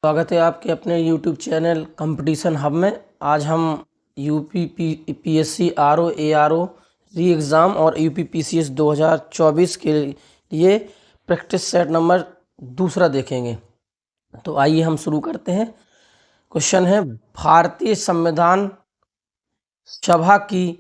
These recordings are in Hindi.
स्वागत है आपके अपने YouTube चैनल कंपटीशन हब में। आज हम यूपी पीएससी आरओ एआरओ री एग्ज़ाम और यूपी पीसीएस 2024 के लिए प्रैक्टिस सेट नंबर दूसरा देखेंगे। तो आइए हम शुरू करते हैं। क्वेश्चन है, भारतीय संविधान सभा की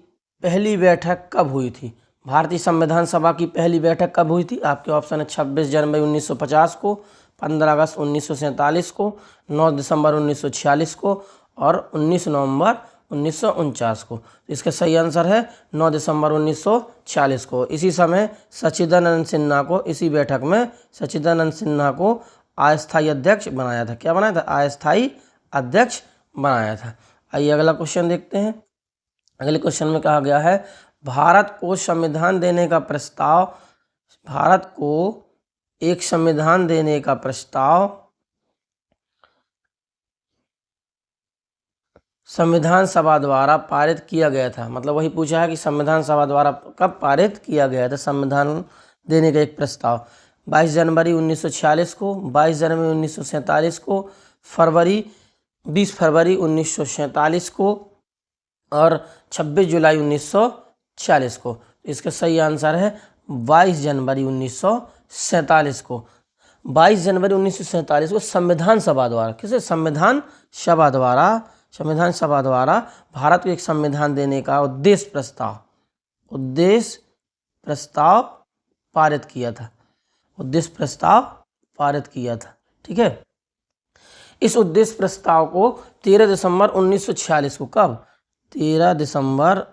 पहली बैठक कब हुई थी? भारतीय संविधान सभा की पहली बैठक कब हुई थी? आपके ऑप्शन है 26 जनवरी 1950 को, 15 अगस्त 1947 को, 9 दिसंबर 1946 को और 19 नवंबर 1949 को। इसका सही आंसर है 9 दिसंबर 1946 को। इसी समय सच्चिदानंद सिन्हा को, इसी बैठक में सच्चिदानंद सिन्हा को अस्थायी अध्यक्ष बनाया था। क्या बनाया था? अस्थायी अध्यक्ष बनाया था। आइए अगला क्वेश्चन देखते हैं। अगले क्वेश्चन में कहा गया है, भारत को संविधान देने का प्रस्ताव, भारत को एक संविधान देने का प्रस्ताव संविधान सभा द्वारा पारित किया गया था। मतलब वही पूछा है कि संविधान सभा द्वारा कब पारित किया गया था संविधान देने का एक प्रस्ताव? 22 जनवरी 1946 को, 22 जनवरी 1947 को, 20 फरवरी 1947 को और 26 जुलाई 1946 को। इसका सही आंसर है 22 जनवरी 1947 को। 22 जनवरी 1947 को संविधान सभा द्वारा, किसे? संविधान सभा द्वारा भारत को एक संविधान देने का उद्देश्य प्रस्ताव पारित किया था। उद्देश्य प्रस्ताव पारित किया था। ठीक है। इस उद्देश्य प्रस्ताव को 13 दिसंबर 1946 को, कब? 13 दिसंबर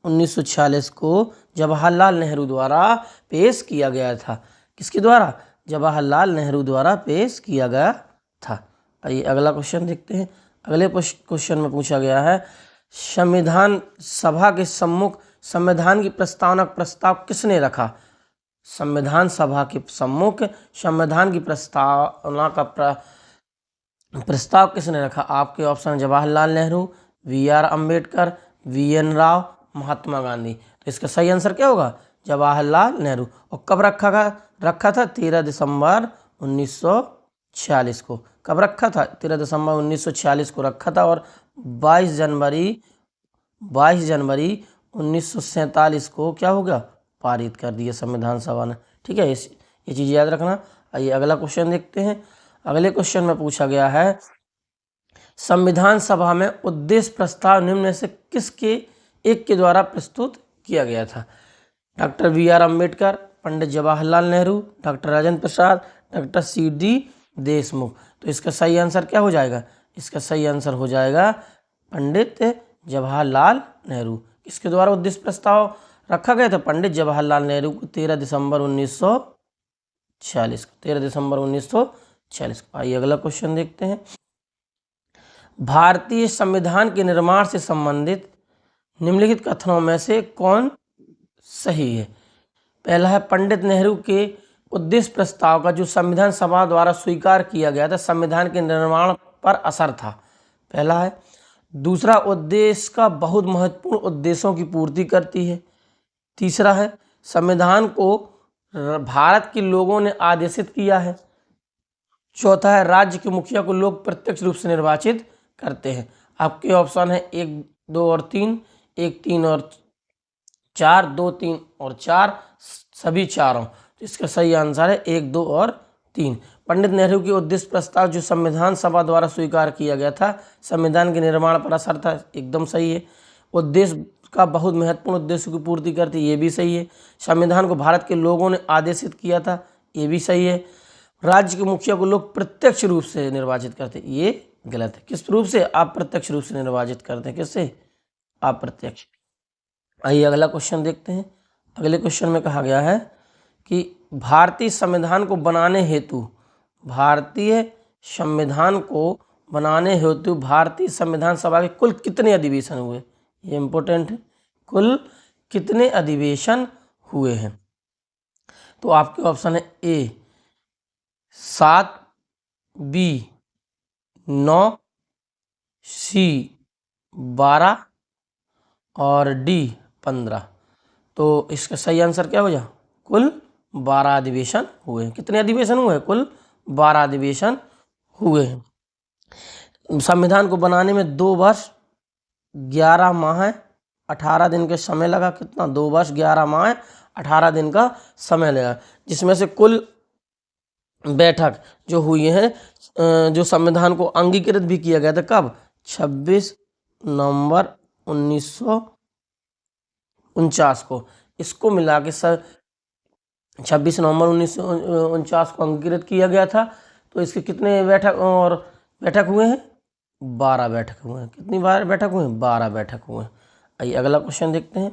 1946 को जवाहरलाल नेहरू द्वारा पेश किया गया था। किसके द्वारा? जवाहरलाल नेहरू द्वारा पेश किया गया था। आइए अगला क्वेश्चन देखते हैं। अगले क्वेश्चन में पूछा गया है, संविधान सभा के सम्मुख संविधान की प्रस्तावना प्रस्ताव किसने रखा? संविधान सभा के सम्मुख संविधान की प्रस्तावना का प्रस्ताव किसने रखा? आपके option Jawaharlal Nehru, VR. Ambedkar, VN. Rao, Mahatma Gandhi. तो इसका सही आंसर क्या होगा? जवाहरलाल नेहरू। और कब रखा था? 13 दिसंबर 1946 को। कब रखा था? 13 दिसंबर 1946 को रखा था और 22 जनवरी 1947 को क्या हो गया? पारित कर दिया संविधान सभा ने। ठीक है, ये चीज़ याद रखना। आइए अगला क्वेश्चन देखते हैं। अगले क्वेश्चन में पूछा गया है, संविधान सभा में उद्देश्य प्रस्ताव निम्न में से किसके एक के द्वारा प्रस्तुत किया गया था? Doctor V R. Ambedkar, Pandit Jawaharlal Nehru, doctor Rajendra Prasad, doctor C D. Deshmukh. तो इसका सही आंसर क्या हो जाएगा? इसका सही आंसर हो जाएगा पंडित जवाहरलाल नेहरू। किसके द्वारा उद्देश्य प्रस्ताव रखा गया था? पंडित जवाहरलाल नेहरू को 13 दिसंबर 1946 को। 13 दिसंबर 1946 को। आइए अगला क्वेश्चन देखते हैं। भारतीय संविधान के निर्माण से संबंधित निम्नलिखित कथनों में से कौन सही है? पहला है, पंडित नेहरू के उद्देश्य प्रस्ताव का जो संविधान सभा द्वारा स्वीकार किया गया था संविधान के निर्माण पर असर था। पहला है। दूसरा, उद्देश्य का बहुत महत्वपूर्ण उद्देश्यों की पूर्ति करती है। तीसरा है, संविधान को भारत के लोगों ने आदेशित किया है। चौथा है, राज्य के मुखिया को लोग प्रत्यक्ष रूप से निर्वाचित करते हैं। आपके ऑप्शन है 1, 2 और 3, 1, 3 और 4, 2, 3 और 4, सभी चारों। तो इसका सही आंसर है 1, 2 और 3। पंडित नेहरू के उद्देश्य प्रस्ताव जो संविधान सभा द्वारा स्वीकार किया गया था संविधान के निर्माण पर असर था, एकदम सही है। उद्देश्य का बहुत महत्वपूर्ण उद्देश्य की पूर्ति करती, ये भी सही है। संविधान को भारत के लोगों ने आदेशित किया था, ये भी सही है। राज्य के मुखिया को लोग प्रत्यक्ष रूप से निर्वाचित करते, ये गलत है। किस रूप से? अप्रत्यक्ष रूप से निर्वाचित करते हैं। किससे? अप्रत्यक्ष। आइए अगला क्वेश्चन देखते हैं। अगले क्वेश्चन में कहा गया है कि भारतीय संविधान को बनाने हेतु भारतीय संविधान सभा के कुल कितने अधिवेशन हुए? ये इंपॉर्टेंट है। कुल कितने अधिवेशन हुए हैं? तो आपके ऑप्शन है ए 7, बी 9, सी 12 और डी 15। तो इसका सही आंसर क्या हो जाए? कुल 12 अधिवेशन हुए। कितने अधिवेशन हुए? कुल 12 अधिवेशन हुए हैं। संविधान को बनाने में 2 वर्ष 11 माह 18 दिन के समय लगा। कितना? 2 वर्ष 11 माह 18 दिन का समय लगा, जिसमें से कुल बैठक जो हुई है, जो संविधान को अंगीकृत भी किया गया था, कब? 26 नवंबर 1949 को। इसको मिला के 26 नवंबर 1949 को अंगीकृत किया गया था। तो इसके कितने बैठक हुए हैं? 12 बैठक हुए हैं। कितनी बार बैठक हुए हैं? 12 बैठक हुए हैं। आइए अगला क्वेश्चन देखते हैं।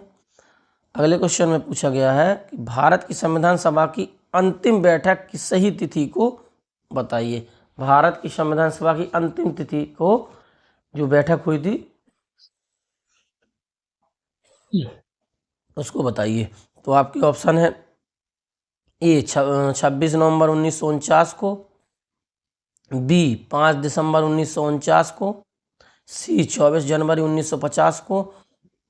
अगले क्वेश्चन में पूछा गया है कि भारत की संविधान सभा की अंतिम बैठक की सही तिथि को बताइए। भारत की संविधान सभा की अंतिम तिथि को जो बैठक हुई थी उसको बताइए। तो आपके ऑप्शन है ए 26 नवंबर 1949 को, बी 5 दिसंबर 1949 को, सी 24 जनवरी 1950 को,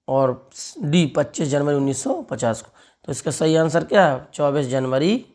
और डी 25 जनवरी 1950 को। तो इसका सही आंसर क्या है? 24 जनवरी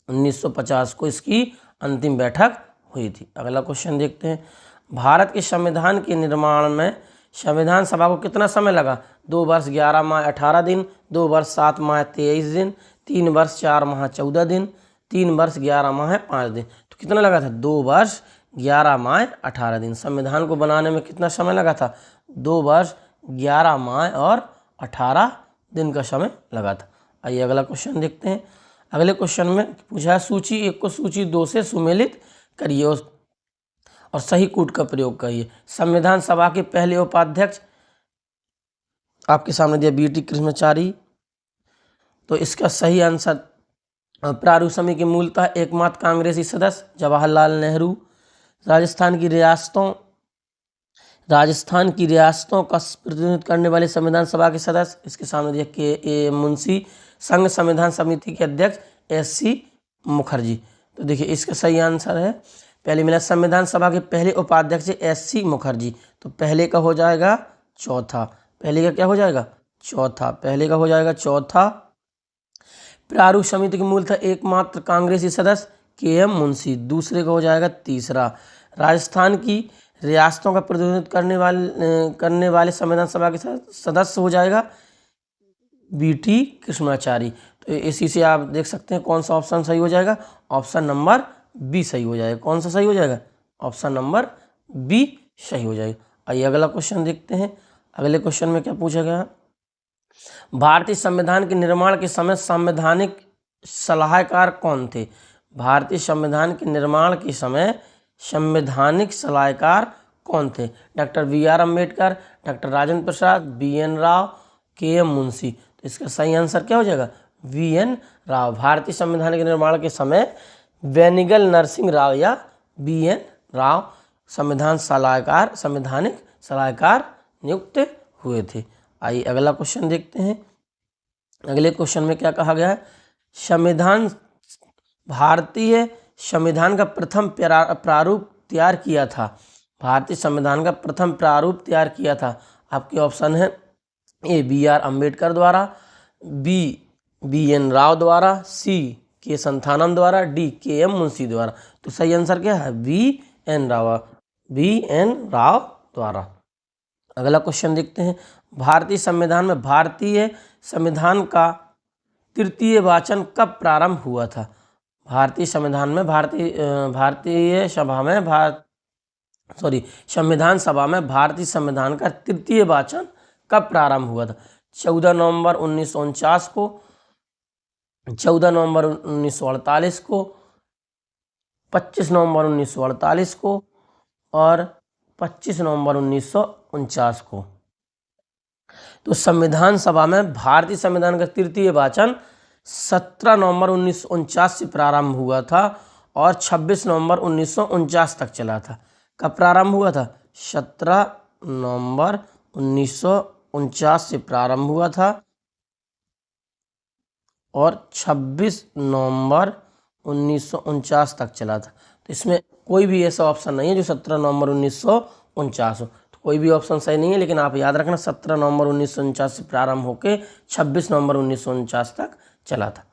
1950 को इसकी अंतिम बैठक हुई थी। अगला क्वेश्चन देखते हैं। भारत के संविधान के निर्माण में संविधान सभा को कितना समय लगा? 2 वर्ष 11 माह 18 दिन, 2 वर्ष 7 माह 23 दिन, 3 वर्ष 4 माह 14 दिन, 3 वर्ष 11 माह 5 दिन। तो कितना लगा था? 2 वर्ष 11 माह 18 दिन। संविधान को बनाने में कितना समय लगा था? 2 वर्ष 11 माह और 18 दिन का समय लगा था। आइए अगला क्वेश्चन देखते हैं। अगले क्वेश्चन में पूछा है सूची 1 को सूची 2 से सुमेलित करिए और सही कूट का प्रयोग करिए। संविधान सभा के पहले उपाध्यक्ष आपके सामने दिया बीटी कृष्णचारी। तो इसका सही आंसर प्रारूप समिति के मूलतः एकमात्र कांग्रेसी सदस्य जवाहरलाल नेहरू। राजस्थान की रियासतों का प्रतिनिधित्व करने वाले संविधान सभा के सदस्य, इसके सामने दिया के मुंशी। संघ संविधान समिति के अध्यक्ष SC मुखर्जी। तो देखिए इसका सही आंसर है, पहले मिला संविधान सभा के पहले उपाध्यक्ष SC मुखर्जी। तो पहले का हो जाएगा चौथा। पहले का क्या हो जाएगा? चौथा। पहले का हो जाएगा चौथा। प्रारूप समिति के मूलतः एकमात्र कांग्रेसी सदस्य KM मुंशी। दूसरे का हो जाएगा तीसरा। राजस्थान की रियासतों का प्रतिनिधित्व करने वाले संविधान सभा के सदस्य हो जाएगा BT कृष्णाचारी। तो इसी से आप देख सकते हैं कौन सा ऑप्शन सही हो जाएगा। ऑप्शन नंबर बी सही हो जाएगा। कौन सा सही हो जाएगा? ऑप्शन नंबर बी सही हो जाएगा। आइए अगला क्वेश्चन देखते हैं। अगले क्वेश्चन में क्या पूछा गया? भारतीय संविधान के निर्माण के समय संवैधानिक सलाहकार कौन थे? भारतीय संविधान के निर्माण के समय संवैधानिक सलाहकार कौन थे? Doctor BR Ambedkar, doctor Rajendra Prasad, BN Rao, KM Munshi. तो इसका सही आंसर क्या हो जाएगा? VN राव। भारतीय संविधान के निर्माण के समय बेनिगल नरसिंह राव या BN राव संवैधानिक सलाहकार नियुक्त हुए थे। आइए अगला क्वेश्चन देखते हैं। अगले क्वेश्चन में क्या कहा गया है? भारतीय संविधान का प्रथम प्रारूप तैयार किया था। भारतीय संविधान का प्रथम प्रारूप तैयार किया था। आपके ऑप्शन है ए BR अम्बेडकर द्वारा, B BN राव द्वारा, C के संथानम द्वारा, D KM मुंशी द्वारा। तो सही आंसर क्या है? BN राव द्वारा। अगला क्वेश्चन देखते हैं। भारतीय संविधान में भारतीय संविधान का तृतीय वाचन कब प्रारंभ हुआ था? भारतीय संविधान में संविधान सभा में भारतीय संविधान का तृतीय वाचन कब प्रारंभ हुआ था? 14 नवंबर 1949 को, 14 नवंबर 1948 को, 25 नवंबर 1948 को और 25 नवंबर 1949 को। तो संविधान सभा में भारतीय संविधान का तृतीय वाचन 17 नवंबर 1949 से प्रारंभ हुआ था और 26 नवंबर 1949 तक चला था। कब प्रारंभ हुआ था? 17 नवंबर 1949 से प्रारंभ हुआ था और 26 नवंबर 1949 तक चला था। तो इसमें कोई भी ऐसा ऑप्शन नहीं है जो 17 नवंबर 1949 हो। तो कोई भी ऑप्शन सही नहीं है, लेकिन आप याद रखना 17 नवंबर 1949 से प्रारंभ होकर 26 नवंबर 1949 तक चला था।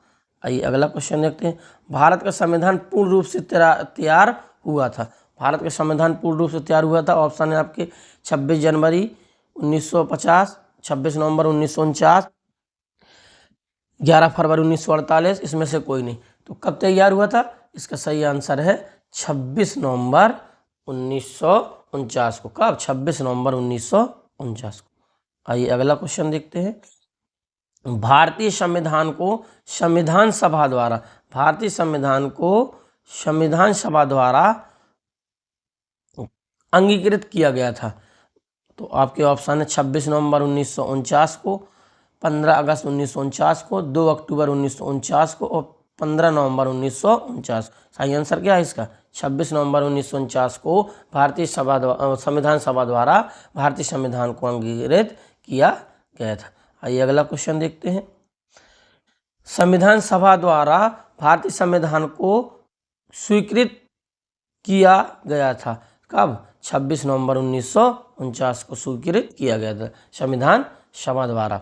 आइए अगला क्वेश्चन देखते हैं। भारत का संविधान पूर्ण रूप से तैयार हुआ था? भारत का संविधान पूर्ण रूप से तैयार हुआ था, ऑप्शन है आपके 26 जनवरी 1950, 26 नवंबर 1949, 11 फरवरी 1948, इसमें से कोई नहीं। तो कब तैयार हुआ था? इसका सही आंसर है 26 नवंबर 1949 को। कब? 26 नवंबर 1949 को। आइए अगला क्वेश्चन देखते हैं। भारतीय संविधान को संविधान सभा द्वारा, भारतीय संविधान को संविधान सभा द्वारा अंगीकृत किया गया था। तो आपके ऑप्शन है 26 नवंबर 1949 को, 15 अगस्त 1949 को, 2 अक्टूबर 1949 को और 15 नवंबर 1949। सही आंसर क्या है इसका? 26 नवंबर 1949 को भारतीय संविधान सभा द्वारा भारतीय संविधान को अंगीकृत किया गया था। आइए अगला क्वेश्चन देखते हैं। संविधान सभा द्वारा भारतीय संविधान को स्वीकृत किया गया था। कब? 26 नवंबर 1949 को स्वीकृत किया गया था संविधान सभा द्वारा।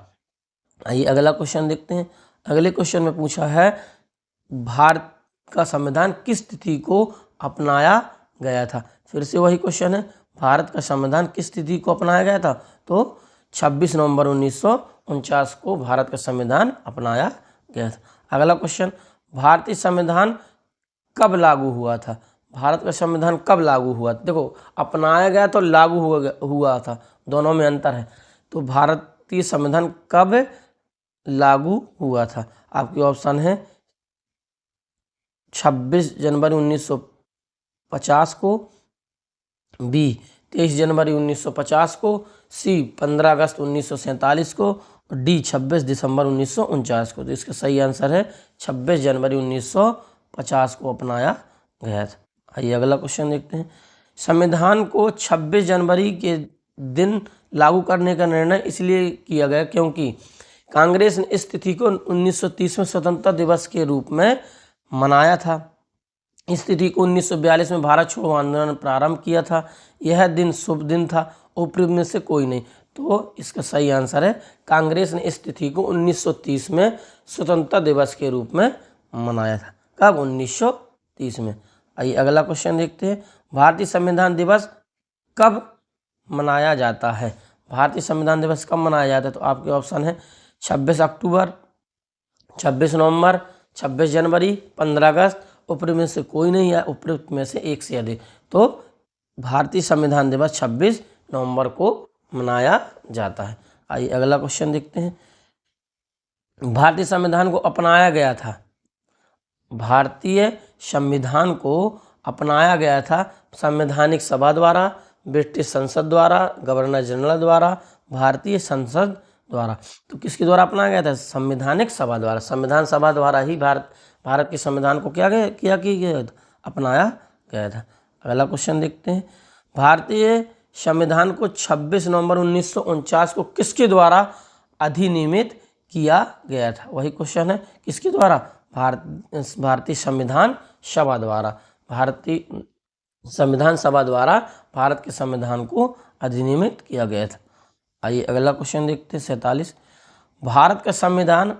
आइए अगला क्वेश्चन देखते हैं। अगले क्वेश्चन में पूछा है भारत का संविधान किस तिथि को अपनाया गया था? फिर से वही क्वेश्चन है, भारत का संविधान किस तिथि को अपनाया गया था? तो 26 नवंबर 1949 को भारत का संविधान अपनाया गया था। अगला क्वेश्चन, भारतीय संविधान कब लागू हुआ था? भारत का संविधान कब लागू हुआ? देखो, अपनाया गया तो लागू हुआ था, दोनों में अंतर है। तो भारतीय संविधान कब लागू हुआ था? आपके ऑप्शन है 26 जनवरी 1950 को, बी 23 जनवरी 1950 को, सी 15 अगस्त 1947 को और डी 26 दिसंबर 1949 को। तो इसका सही आंसर है 26 जनवरी 1950 को अपनाया गया था। आइए अगला क्वेश्चन देखते हैं। संविधान को 26 जनवरी के दिन लागू करने का निर्णय इसलिए किया गया क्योंकि कांग्रेस ने इस तिथि को 1930 में स्वतंत्रता दिवस के रूप में मनाया था। इस तिथि को 1942 में भारत छोड़ो आंदोलन प्रारंभ किया था। यह दिन शुभ दिन था, ऊपरी में से कोई नहीं। तो इसका सही आंसर है कांग्रेस ने इस तिथि को 1930 में स्वतंत्रता दिवस के रूप में मनाया था। कब? 1930 में। आइए अगला क्वेश्चन देखते हैं। भारतीय संविधान दिवस कब मनाया जाता है? भारतीय संविधान दिवस कब मनाया जाता है? तो आपके ऑप्शन है 26 अक्टूबर, 26 नवंबर, 26 जनवरी, 15 अगस्त, ऊपरी में से कोई नहीं है, ऊपरी में से एक से अधिक। तो भारतीय संविधान दिवस 26 नवंबर को मनाया जाता है। आइए अगला क्वेश्चन देखते हैं। भारतीय संविधान को अपनाया गया था, भारतीय संविधान को अपनाया गया था संवैधानिक सभा द्वारा, ब्रिटिश संसद द्वारा, गवर्नर जनरल द्वारा, भारतीय संसद द्वारा। तो किसके द्वारा अपनाया गया था? संवैधानिक सभा द्वारा। संविधान सभा द्वारा ही भारत के संविधान को क्या गया अपनाया गया था। अगला क्वेश्चन देखते हैं। भारतीय संविधान को 26 नवंबर 1949 को किसके द्वारा अधिनियमित किया गया था? वही क्वेश्चन है, किसके द्वारा? भारतीय संविधान सभा द्वारा। भारतीय संविधान सभा द्वारा भारत के संविधान को अधिनियमित किया गया था। आइए अगला क्वेश्चन देखते हैं। 47, भारत का संविधान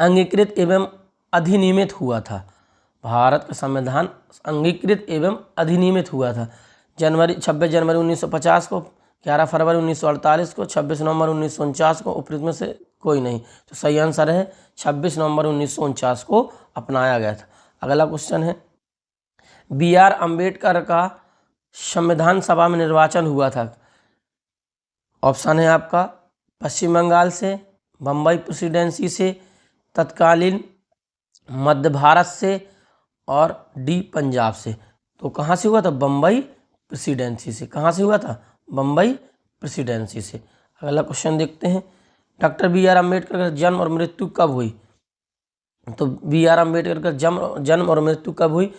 अंगीकृत एवं अधिनियमित हुआ था। भारत का संविधान अंगीकृत एवं अधिनियमित हुआ था 26 जनवरी 1950 को, 11 फरवरी 1948 को, 26 नवंबर 1949 को, उपरोक्त में से कोई नहीं। तो सही आंसर है 26 नवंबर 1949 को अपनाया गया था। अगला क्वेश्चन है, BR अम्बेडकर का संविधान सभा में निर्वाचन हुआ था। ऑप्शन है आपका पश्चिम बंगाल से, बम्बई प्रेसिडेंसी से, तत्कालीन मध्य भारत से और डी पंजाब से। तो कहाँ से हुआ था? बम्बई प्रेसिडेंसी से। कहाँ से हुआ था? बम्बई प्रेसिडेंसी से। अगला क्वेश्चन देखते हैं। डॉक्टर BR अम्बेडकर का जन्म और मृत्यु कब हुई? तो BR अम्बेडकर का जन्म और मृत्यु कब हुई?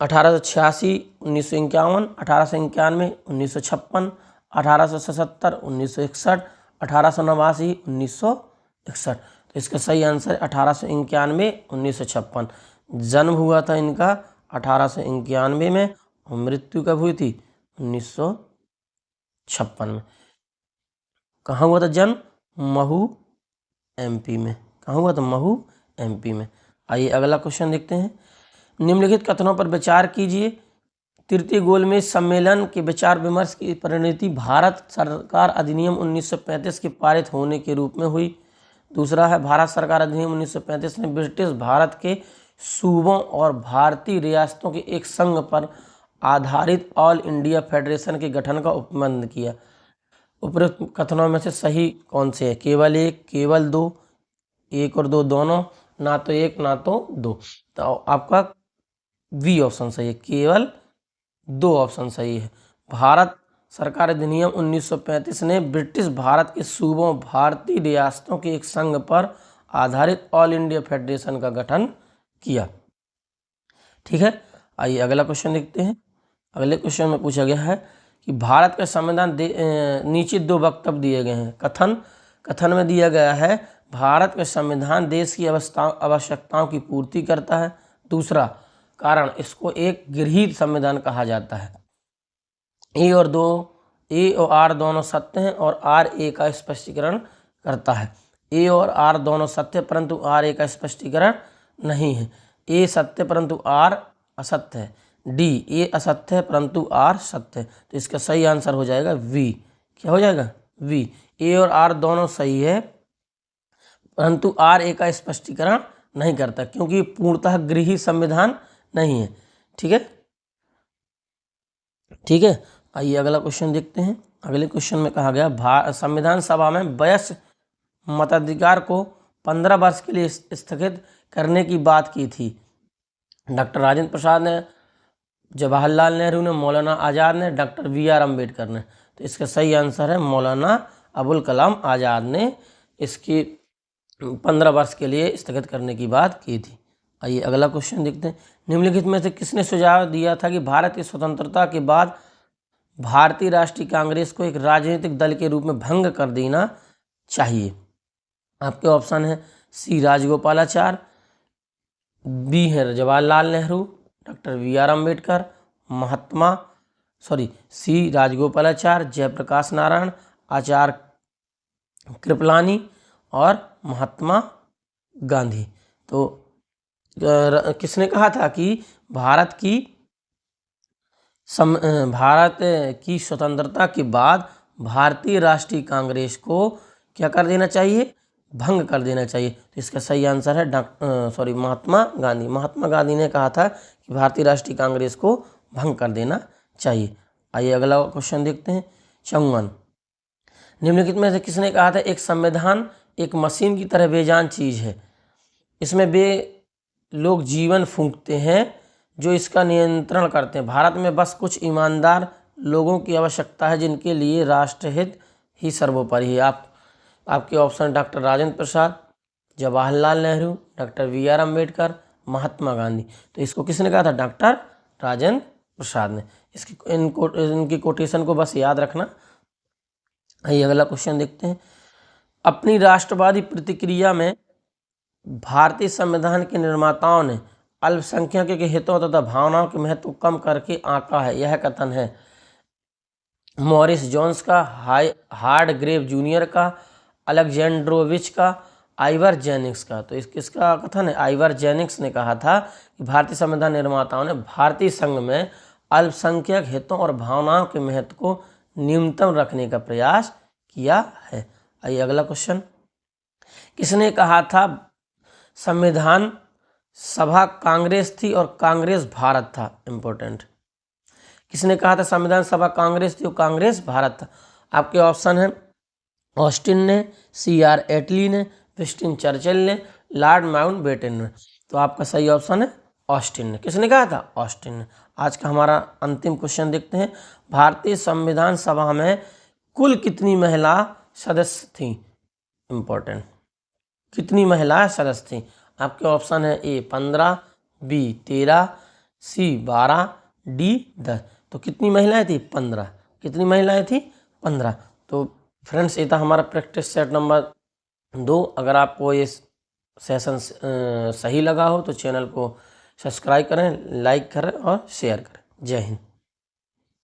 1886, 1951, 1891, 1956, 1877, 1961, 1889, 1961। तो इसका सही आंसर है 1891, 1956। जन्म हुआ था इनका 1891 में और मृत्यु कब हुई थी? 1956 में। कहाँ हुआ था जन्म? महू MP में। कहाँ हुआ था? महू MP में। आइए अगला क्वेश्चन देखते हैं। निम्नलिखित कथनों पर विचार कीजिए। तृतीय गोलमेज सम्मेलन के विचार विमर्श की परिणति भारत सरकार अधिनियम 1935 के पारित होने के रूप में हुई। दूसरा है, भारत सरकार अधिनियम 1935 ने ब्रिटिश भारत के सूबों और भारतीय रियासतों के एक संघ पर आधारित ऑल इंडिया फेडरेशन के गठन का उपबंध किया। उपरोक्त कथनों में से सही कौन से है? केवल एक, केवल दो, एक और दो दोनों, ना तो एक ना तो दो। तो आपका बी ऑप्शन सही है, केवल दो ऑप्शन सही है। भारत सरकार अधिनियम 1935 ने ब्रिटिश भारत के सूबों भारतीय रियासतों के एक संघ पर आधारित ऑल इंडिया फेडरेशन का गठन किया। ठीक है, आइए अगला क्वेश्चन देखते हैं। अगले क्वेश्चन में पूछा गया है कि भारत का संविधान नीचे दो वक्तव्य दिए गए हैं। कथन में दिया गया है भारत का संविधान देश की आवश्यकताओं की पूर्ति करता है। दूसरा कारण, इसको एक गृहीत संविधान कहा जाता है। ए और आर दोनों सत्य हैं और आर ए का स्पष्टीकरण करता है। ए और आर दोनों सत्य परंतु आर ए का स्पष्टीकरण नहीं है। ए सत्य परंतु आर असत्य है। डी, ए असत्य है परंतु आर सत्य है। तो इसका सही आंसर हो जाएगा वी। क्या हो जाएगा? वी। ए और आर दोनों सही है परंतु आर ए का स्पष्टीकरण नहीं करता, क्योंकि पूर्णतः गृहीत संविधान नहीं है। ठीक है, ठीक है, आइए अगला क्वेश्चन देखते हैं। अगले क्वेश्चन में कहा गया संविधान सभा में वयस्क मताधिकार को 15 वर्ष के लिए स्थगित करने की बात की थी। डॉक्टर राजेंद्र प्रसाद ने, जवाहरलाल नेहरू ने, मौलाना आज़ाद ने, डॉक्टर BR अम्बेडकर ने। तो इसका सही आंसर है मौलाना अबुल कलाम आज़ाद ने इसकी 15 वर्ष के लिए स्थगित करने की बात की थी। आइए अगला क्वेश्चन देखते हैं। निम्नलिखित में से किसने सुझाव दिया था कि भारत की स्वतंत्रता के बाद भारतीय राष्ट्रीय कांग्रेस को एक राजनीतिक दल के रूप में भंग कर देना चाहिए? आपके ऑप्शन है सी, राजगोपालाचार, बी है जवाहरलाल नेहरू, डॉक्टर BR अम्बेडकर, सी राजगोपालाचार, जयप्रकाश नारायण, आचार्य कृपलानी और महात्मा गांधी। तो किसने कहा था कि भारत की स्वतंत्रता के बाद भारतीय राष्ट्रीय कांग्रेस को क्या कर देना चाहिए? भंग कर देना चाहिए। तो इसका सही आंसर है महात्मा गांधी। महात्मा गांधी ने कहा था कि भारतीय राष्ट्रीय कांग्रेस को भंग कर देना चाहिए। आइए अगला क्वेश्चन देखते हैं। 54, निम्नलिखित में से किसने कहा था एक संविधान एक मशीन की तरह बेजान चीज़ है, इसमें वे लोग जीवन फूंकते हैं जो इसका नियंत्रण करते हैं। भारत में बस कुछ ईमानदार लोगों की आवश्यकता है जिनके लिए राष्ट्रहित ही सर्वोपरि है। आपके ऑप्शन डॉक्टर राजेंद्र प्रसाद, जवाहरलाल नेहरू, डॉक्टर BR अम्बेडकर, महात्मा गांधी। तो इसको किसने कहा था? डॉक्टर राजेंद्र प्रसाद ने। इनकी कोटेशन को बस याद रखना। आइए अगला क्वेश्चन देखते हैं। अपनी राष्ट्रवादी प्रतिक्रिया में भारतीय संविधान के निर्माताओं ने अल्पसंख्यकों के हितों तथा भावनाओं के महत्व को कम करके आंका है। यह कथन है मॉरिस जोन्स का, हार्डग्रेव जूनियर का, अलेक्जेंड्रोविच का, आइवर जेनिक्स का। तो किसका कथन है? आइवर जेनिक्स ने कहा था कि भारतीय संविधान निर्माताओं ने भारतीय संघ में अल्पसंख्यक हितों और भावनाओं के महत्व को न्यूनतम रखने का प्रयास किया है। आइए अगला क्वेश्चन। किसने कहा था संविधान सभा कांग्रेस थी और कांग्रेस भारत था? इंपॉर्टेंट। किसने कहा था संविधान सभा कांग्रेस थी और कांग्रेस भारत था? आपके ऑप्शन है ऑस्टिन ने, CR एटली ने, विंस्टन चर्चिल ने, लॉर्ड माउंटबेटन ने। तो आपका सही ऑप्शन है ऑस्टिन ने। किसने कहा था? ऑस्टिन ने। आज का हमारा अंतिम क्वेश्चन देखते हैं। भारतीय संविधान सभा में कुल कितनी महिला सदस्य थीं? इंपॉर्टेंट। कितनी महिलाएं सदस्य थीं? आपके ऑप्शन है A 15, B 13, C 12, D 10। तो कितनी महिलाएं थी? 15। कितनी महिलाएं थी? 15। तो फ्रेंड्स, ये था हमारा प्रैक्टिस सेट नंबर 2। अगर आपको ये सेशन सही लगा हो तो चैनल को सब्सक्राइब करें, लाइक करें और शेयर करें। जय हिंद।